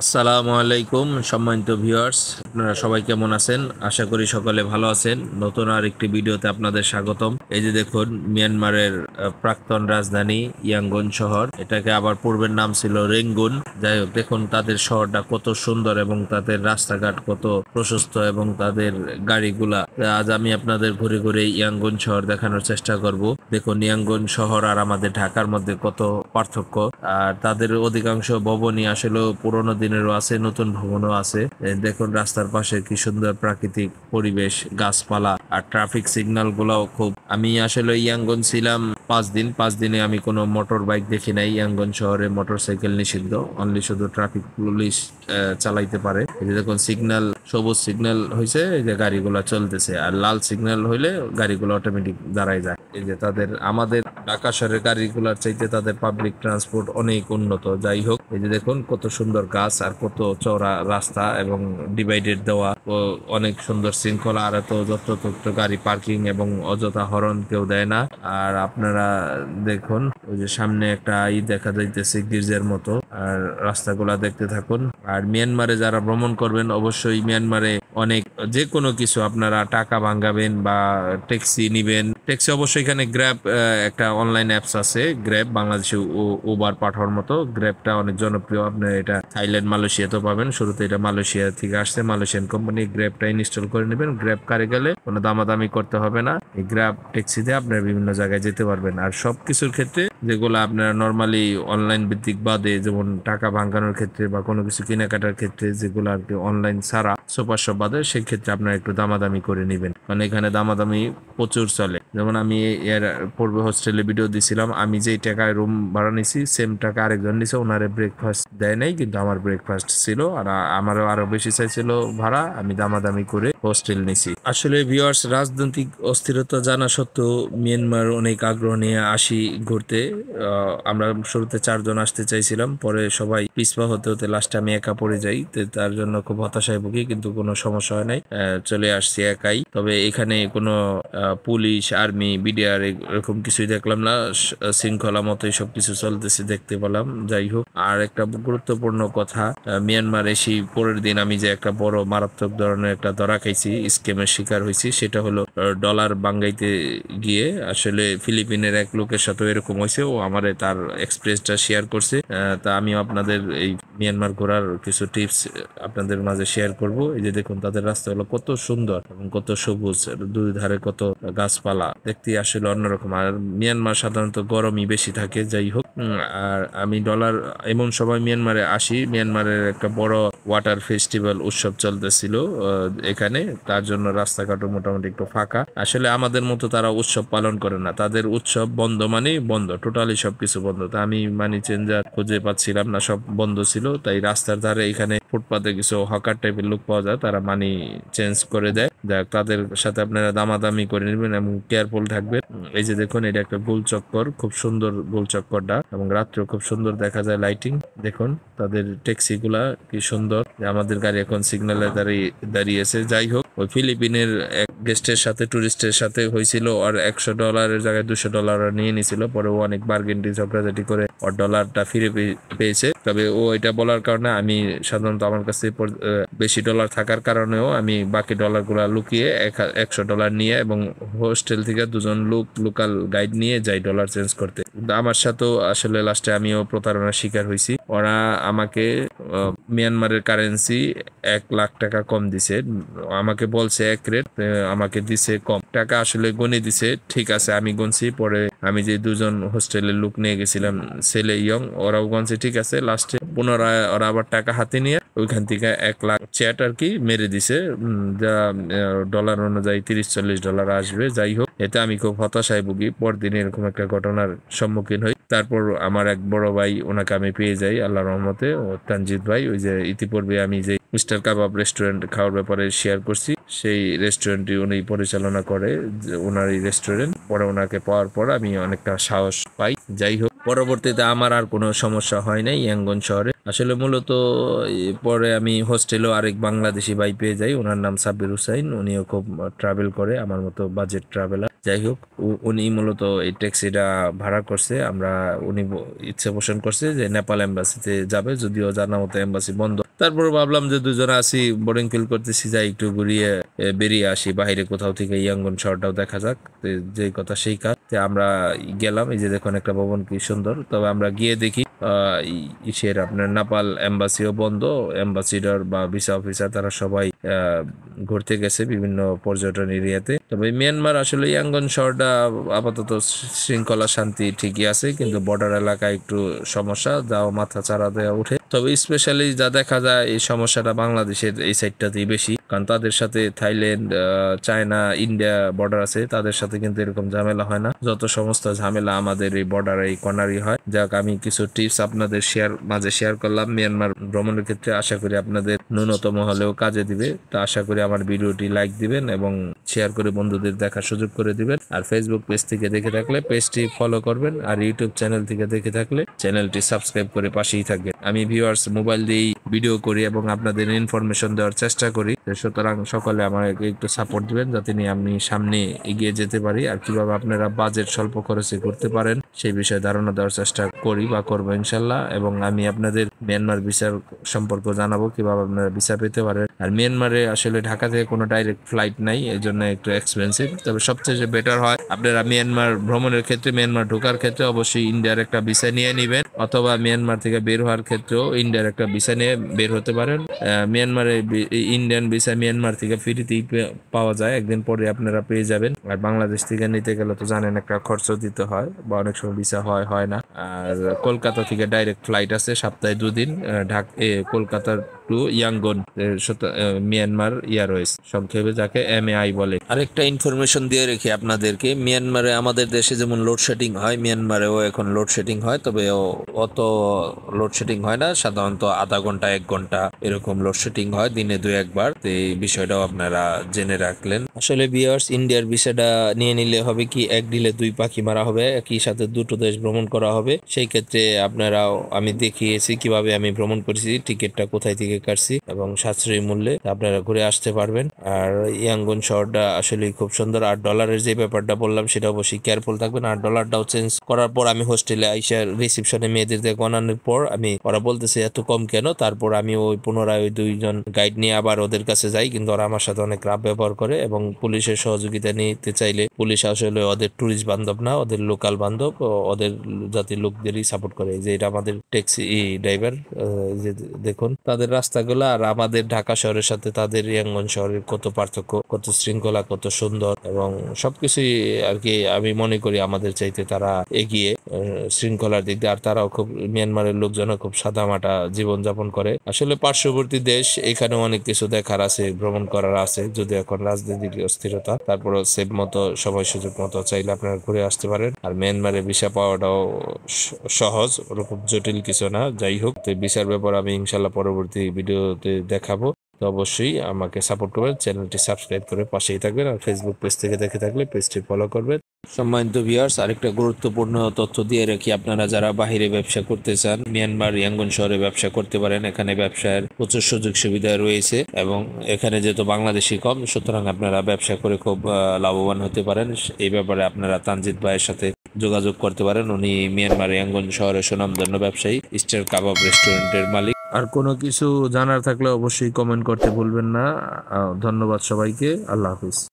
আসসালামু আলাইকুম সম্মানিত ভিউয়ার্স, আপনারা সবাই কেমন আছেন? আশা করি সকলে ভালো আছেন। নতুন আর একটি ভিডিওতে আপনাদের স্বাগতম। এই যে দেখুন, মিয়ানমারের প্রাক্তন রাজধানী ইয়াঙ্গুন শহর, এটাকে আবার পূর্বের নাম ছিল রেঙ্গুন। যাই হোক, দেখুন তাদের শহরটা কত সুন্দর এবং তাদের রাস্তাঘাট কত প্রশস্ত এবং তাদের গাড়িগুলা। আজ আমি আপনাদের ঘুরে ঘুরে ইয়াঙ্গুন শহর দেখানোর চেষ্টা করব। দেখুন ইয়াঙ্গুন শহর আর আমাদের ঢাকার মধ্যে কত পার্থক্য। আর তাদের অধিকাংশ ভবনই আসলে পুরোনো দিনেরও আছে, নতুন ভবনও আছে। দেখুন রাস্তার পাশে কি সুন্দর প্রাকৃতিক পরিবেশ, গাছপালা আর ট্রাফিক সিগন্যাল গুলাও খুব। আমি আসলে ইয়াঙ্গন ছিলাম 5 দিন। 5 দিনে আমি কোনো মোটর বাইক দেখি নাই। ইয়াঙ্গন শহরে মোটরসাইকেল নিষিদ্ধ, অনলি শুধু ট্রাফিক পুলিশ চালাইতে পারে। এই যে দেখুন সিগন্যাল, সবুজ সিগন্যাল হয়েছে, এই যে গাড়িগুলো চলতেছে, আর লাল সিগন্যাল হইলে গাড়িগুলো অটোমেটিক দাঁড়ায় যায়। এই যে তাদের, আমাদের ঢাকা শহরের গাড়িগুলোর চাইতে তাদের পাবলিক ট্রান্সপোর্ট অনেক উন্নত। যাই হোক, এই যে দেখুন কত সুন্দর গাছ আর কত চওড়া রাস্তা এবং ডিভাইডেড দেওয়া ও অনেক সুন্দর শৃঙ্খলা। আর এত যত্রতত্র গাড়ি পার্কিং এবং অযথা হরন কেউ দেয় না। আর আপনারা দেখুন, ওই যে সামনে একটা দেখা যাইতেছে গির্জার মতো। আর রাস্তাগুলা দেখতে থাকুন। আর মিয়ানমারে যারা ভ্রমণ করবেন, অবশ্যই মিয়ানমারে অনেক, যে কোনো কিছু আপনারা টাকা ভাঙাবেন বা ট্যাক্সি নিবেন, ট্যাক্সি অবশ্যই এখানে গ্র্যাব, একটা অনলাইন অ্যাপস আছে গ্র্যাব, বাংলাদেশে উবার পাঠানোর মতো। গ্র্যাবটা অনেক জনপ্রিয়, আপনি এটা থাইল্যান্ড মালয়েশিয়াতেও পাবেন। শুরুতে এটা মালয়েশিয়া থেকে আসছে, মালয়েশিয়ান কোম্পানি। গ্র্যাবটা ইনস্টল করে নেবেন। গ্র্যাব কারে গেলে কোনো দামাদামি করতে হবে না। এই গ্র্যাব ট্যাক্সিতে আপনারা বিভিন্ন জায়গায় যেতে পারবেন। আর সব কিছুর ক্ষেত্রে যেগুলো আপনারা নর্মালি অনলাইন ভিত্তিক বাদে, যেমন টাকা ভাঙানোর ক্ষেত্রে বা কোনো কিছু কেনাকাটার ক্ষেত্রে যেগুলো আর কি অনলাইন ছাড়া সুপার শপ বাদে, সেক্ষেত্রে আপনারা একটু দামাদামি করে নেবেন। মানে এখানে দামাদামি প্রচুর চলে। যেমন আমি এর পূর্বে হোস্টেলে ভিডিও দিছিলাম, আমি যেই টাকায় রুম ভাড়া নিছি সেম টাকা আরেকজন নিছে, ওনারে ব্রেকফাস্ট দেয় নাই, কিন্তু আমার ব্রেকফাস্ট ছিল। আর আমারও আরো বেশি চাইছিল ভাড়া, আমি দামাদামি করে হোস্টেল নিছি। আসলে ভিউয়ার্স, রাজনৈতিক অস্থিরতা জানা সত্ত্বেও মিয়ানমার অনেক আগ্রহ নিয়ে আসি ঘুরতে। আমরা শুরুতে 4 জন আসতে চাইছিলাম, পরে সবাই পিছপা হতে হতে লাস্টে আমি একা পড়ে যাই। তার জন্য খুব হতাশায় ভুগি, কিন্তু কোনো সমস্যা হয় নাই, চলে আসছি একাই। তবে এখানে কোনো পুলিশ, আর্মি, বিডিআর এরকম কিছুই দেখলাম না। শৃঙ্খলা মতোই সবকিছু চলতেছে দেখতে পেলাম। যাই হোক, আর একটা গুরুত্বপূর্ণ কথা, মিয়ানমার এসে পরের দিন আমি যে একটা বড় মারাত্মক ধরনের একটা ধরা খাইছি, স্ক্যামের শিকার হয়েছি। সেটা হলো ডলার বাঙ্গাইতে গিয়ে। আসলে ফিলিপিনের এক লোকের সাথে এরকম হয়েছে, ও আমারে তার এক্সপ্রেসটা শেয়ার করছে। তা আমিও আপনাদের এই মিয়ানমার ঘোরার কিছু টিপস আপনাদের মাঝে শেয়ার করব। এই যে দেখুন তাদের রাস্তাগুলো কত সুন্দর এবং কত সবুজ, দুই ধারে কত গাছপালা, দেখতে আসলে অন্যরকম। আর মিয়ানমার সাধারণত গরমই বেশি থাকে। যাই হোক, আর আমি ডলার, এমন সময় মিয়ানমারে আসি, মিয়ানমারের একটা বড় ওয়াটার ফেস্টিভ্যাল উৎসব চলতেছিল এখানে। তার জন্য রাস্তাঘাটও মোটামুটি একটু ফাঁকা। আসলে আমাদের মতো তারা উৎসব পালন করে না, তাদের উৎসব বন্ধ মানে বন্ধ, টোটালি সবকিছু বন্ধ। তা আমি মানি চেঞ্জার খুঁজে পাচ্ছিলাম না, সব বন্ধ ছিল। তাই রাস্তার ধারে এখানে ফুটপাতে কিছু হকার টাইপের লোক পাওয়া যায়, তারা মানি চেঞ্জ করে দেয়। যাক, তাদের সাথে আপনারা দামাদামি করে নেবেন এবং কেয়ারফুল থাকবেন। এই যে দেখুন, এটা একটা গোল চক্কর, খুব সুন্দর গোল চক্করটা, এবং রাত্রেও খুব সুন্দর দেখা যায় লাইটিং। দেখুন তাদের ট্যাক্সি গুলা কি সুন্দর। আমাদের গাড়ি এখন সিগন্যালে দাঁড়িয়েছে। যাই হোক, ওই ফিলিপিনের এক গেস্টের সাথে, টুরিস্টের সাথে হয়েছিল, আর $100 জায়গায় $200 নিয়ে নিছিল। পরে ও অনেক বার্গেন্টি ঝগড়াঝাটি করে ওর ডলারটা ফিরে পেয়েছে। তবে ও এটা বলার কারণে, আমি সাধারণত আমার কাছে বেশি ডলার থাকার কারণেও আমি বাকি ডলার গুলা লুকিয়ে $100 নিয়ে, এবং হোস্টেল থেকে 2জন লোকাল গাইড নিয়ে যাই ডলার চেঞ্জ করতে। আমার সাথেও আসলে লাস্টে আমিও প্রতারণার শিকার হয়েছি। ওরা আমাকে মিয়ানমারের কারেন্সি $1,00,000 কম দিছে। আমাকে বলছে এক রেট, আমাকে দিছে কম টাকা, আসলে গণে দিছে। ঠিক আছে, আমি গনছি। পরে আমি যে 2জন হোস্টেলের লোক নিয়ে গেছিলাম, ছেলে ইয়ং, ওরাও গনছে। ঠিক আছে, লাস্টে পুনরায় ওরা আবার টাকা হাতে নিয়ে ওইখান থেকে 1,00,000 চ্যাট আর কি মেরে দিছে, যা ডলার অনুযায়ী $30-40 আসবে। যাই হোক, এতে আমি খুব হতাশায় ভুগি। পরদিন এরকম একটা ঘটনার সম্মুখীন হই। তারপর আমার এক বড় ভাই, ওনাকে আমি পেয়ে যাই আল্লাহর রহমতে, ও তানজিদ ভাই, ওই যে ইতিপূর্বে আমি যে মিস্টার কাবাব রেস্টুরেন্ট খাওয়ার ব্যাপারে শেয়ার করছি। সেই রেস্টুরেন্টটি উনি পরিচালনা করে, ওনার এই রেস্টুরেন্ট। পরে ওনাকে পাওয়ার পর আমি অনেকটা সাহস পাই। যাই হোক, পরবর্তীতে আমার আর কোনো সমস্যা হয় নাই ইয়াঙ্গন শহরে। আসলে মূলত পরে আমি হোস্টেলেও আরেক বাংলাদেশি ভাই পেয়ে যাই, ওনার নাম সাব্বির হুসাইন। উনিও খুব ট্রাভেল করে, আমার মতো বাজেট ট্রাভেলার। যাই হোক, উনি মূলত এই ট্যাক্সিটা ভাড়া করছে। উনি ইচ্ছে পোষণ করছে যে নেপাল এম্বাসিতে যাবে, যদিও জানা মতো এম্বাসি বন্ধ। তারপর ভাবলাম যে দুজনে আসি, বোরিং ফিল করতেছি, যাই একটু ঘুরিয়ে বেরিয়ে আসি বাইরে কোথাও থেকে, ইয়াঙ্গন শহরটাও দেখা যাক। যে কথা সেই কাজ। আমরা গেলাম। এই যে দেখুন একটা ভবন কি সুন্দর। তবে আমরা গিয়ে দেখি ইসের আপনার নেপাল এম্বাসিও বন্ধ। অ্যাম্বাসিডর বা ভিসা অফিসার তারা সবাই ঘুরতে গেছে বিভিন্ন পর্যটন এরিয়াতে। তবে মিয়ানমার আসলে ইয়াঙ্গন শহরটা আপাতত শৃঙ্খলা শান্তি ঠিকই আছে, কিন্তু বর্ডার এলাকায় একটু সমস্যা, যাও মাথা চারা দেওয়া উঠে। তবে স্পেশালি যা দেখা যায় এই সমস্যাটা বাংলাদেশের এই সাইডটাতেই বেশি, কারণ তাদের সাথে থাইল্যান্ড, চায়না, ইন্ডিয়া বর্ডার আছে, তাদের সাথে কিন্তু এরকম ঝামেলা হয় না। যত সমস্ত ঝামেলা আমাদের এই বর্ডার এই কর্নারই হয়। যাক, আমি কিছু টিপস আপনাদের মাঝে শেয়ার করলাম মিয়ানমার ভ্রমণের ক্ষেত্রে। আশা করি আপনাদের ন্যূনতম হলেও কাজে দিবে। তো আশা করি আমার ভিডিওটি লাইক দিবেন এবং শেয়ার করে বন্ধুদের দেখার সুযোগ করে দিবেন। আর ফেসবুক পেজ থেকে দেখে থাকলে পেজটি ফলো করবেন, আর ইউটিউব চ্যানেল থেকে দেখে থাকলে চ্যানেলটি সাবস্ক্রাইব করে পাশেই থাকবেন। আমি ভিউয়ার্স মোবাইল দিয়েই ভিডিও করি এবং আপনাদের ইনফরমেশন দেওয়ার চেষ্টা করি। সুতরাং সকলে আমাকে একটু সাপোর্ট দিবেন, যাতে নিয়ে আমি সামনে এগিয়ে যেতে পারি। আর কিভাবে আপনারা বাজেট স্বল্প খরচে করতে পারেন সেই বিষয়ে ধারণা দেওয়ার চেষ্টা করি বা করবো ইনশাল্লাহ। এবং আমি আপনাদের মিয়ানমার ভিসার সম্পর্কে জানাবো, কিভাবে আপনারা ভিসা পেতে পারেন। আর মিয়ানমারে আসলে ঢাকা থেকে কোনো ডাইরেক্ট ফ্লাইট নাই, এই জন্য একটু এক্সপেন্সিভ। তবে সবচেয়ে বেটার হয় আপনারা মিয়ানমার ভ্রমণের ক্ষেত্রে, মিয়ানমার ঢোকার ক্ষেত্রে অবশ্যই ইন্ডিয়ার একটা ভিসা নিয়ে নেবেন, অথবা মিয়ানমার থেকে বের হওয়ার ক্ষেত্রেও ইন্ডিয়ার একটা ভিসা নিয়ে বের হতে পারেন। মিয়ানমারে ইন্ডিয়ান ভিসা মিয়ানমার থেকে ফ্রিতেই পাওয়া যায়, একদিন পরে আপনারা পেয়ে যাবেন। আর বাংলাদেশ থেকে নিতে গেলে তো জানেন একটা খরচ দিতে হয়, বা অনেক সময় ভিসা হয় না। আর কলকাতা থেকে ডাইরেক্ট ফ্লাইট আছে সপ্তাহে 2 দিন, কলকাতার টু ইয়াঙ্গন, মিয়ানমার এয়ারওয়েজ, সংক্ষেপে যাকে MAI বলে। আরেকটা ইনফরমেশন দিয়ে রেখে আপনাদেরকে, মিয়ানমারে আমাদের দেশে যেমন লোডশেডিং হয়, মিয়ানমারেও এখন লোডশেডিং হয়। তবে অত লোডশেডিং হয় না, সাধারণত আধা ঘন্টা 1 ঘন্টা এরকম লোডশেডিং হয় দিনে 2-1 বার। তো এই বিষয়টাও আপনারা জেনে রাখলেন। আসলে ভিউয়ার্স, ইন্ডিয়ার ভিসাটা নিয়ে নিলে হবে কি, এক ঢিলে 2 পাখি মারা হবে, একই সাথে দুটো দেশ ভ্রমণ করা হবে। সেই ক্ষেত্রে আপনারাও, আমি দেখিয়েছি কিভাবে আমি ভ্রমণ করেছি, টিকিটটা কোথায় থেকে কাটছি এবং সাশ্রয়ী মূল্যে আপনারা ঘুরে আসতে পারবেন। আর ইয়াঙ্গন শহরটা আসলে খুব সুন্দর। আর ডলারের যে ব্যাপারটা বললাম সেটা অবশ্যই কেয়ারফুল থাকবেন। আর ডলারটাও চেঞ্জ করার পর আমি হোস্টেলে আইসা রিসিপশনে মেয়েদের দিয়ে গণানোর পর ওরা বলতেছে এত কম কেন। তারপর আমি ওই পুনরায় ওই 2জন গাইড নিয়ে আবার ওদের কাছে যাই, কিন্তু ওরা আমার সাথে অনেক রাফ ব্যবহার করে এবং পুলিশের সহযোগিতা নিতে চাইলে পুলিশ আসলে ওদের ট্যুরিস্ট বান্ধব না, ওদের লোকাল বান্ধব, ওদের জাতির লোকদেরই সাপোর্ট করে। যে এটা আমাদের ট্যাক্সি ড্রাইভার, যে দেখুন তাদের রাস্তাগুলো আর আমাদের ঢাকা শহরের সাথে তাদের ইয়াঙ্গন শহরের কত পার্থক্য, কত শৃঙ্খলা, কত সুন্দর এবং সবকিছুই আর কি। আমি মনে করি আমাদের চাইতে তারা এগিয়ে শৃঙ্খলার দিক দিয়ে। আর তারাও খুব, মিয়ানমারের লোকজন খুব সাদামাটা জীবন যাপন করে। আসলে পার্শ্ববর্তী দেশ, এখানে অনেক কিছু দেখার আছে, ভ্রমণ করার আছে, যদি এখন রাজনৈতিক অস্থিরতা, তারপরে সেফ মতো সময় সুযোগ মতো চাইলে আপনারা ঘুরে আসতে পারেন। আর মিয়ানমারে ভিসা পাওয়াটাও সহজ, ওরকম জটিল কিছু না। যাই হোক, তো ভিসার ব্যাপার আমি ইনশাল্লাহ পরবর্তী ভিডিওতে দেখাবো। তো অবশ্যই আমাকে সাপোর্ট করবেন, চ্যানেলটি সাবস্ক্রাইব করে পাশেই থাকবেন। আর ফেসবুক পেজ থেকে দেখে থাকলে পেজটি ফলো করবেন। সম্মানিত ভিউয়ার্স, আরেকটা গুরুত্বপূর্ণ তথ্য দিয়ে রাখি, আপনারা যারা বাহিরে ব্যবসা করতে চান, মিয়ানমার ইয়াঙ্গন শহরে ব্যবসা করতে পারেন। এখানে ব্যবসার প্রচুর সুযোগ সুবিধা রয়েছে এবং এখানে যেহেতু বাংলাদেশি কম, সুতরাং আপনারা ব্যবসা করে খুব লাভবান হতে পারেন। এই ব্যাপারে আপনারা তানজিদ ভাইয়ের সাথে যোগাযোগ করতে পারেন। উনি মিয়ানমার ইয়াঙ্গন শহরের সুনামধন্য ব্যবসায়ী, স্টার কাবাব রেস্টুরেন্টের মালিক। আর কোনো কিছু জানার থাকলে অবশ্যই কমেন্ট করতে ভুলবেন না। ধন্যবাদ সবাইকে। আল্লাহ হাফিজ।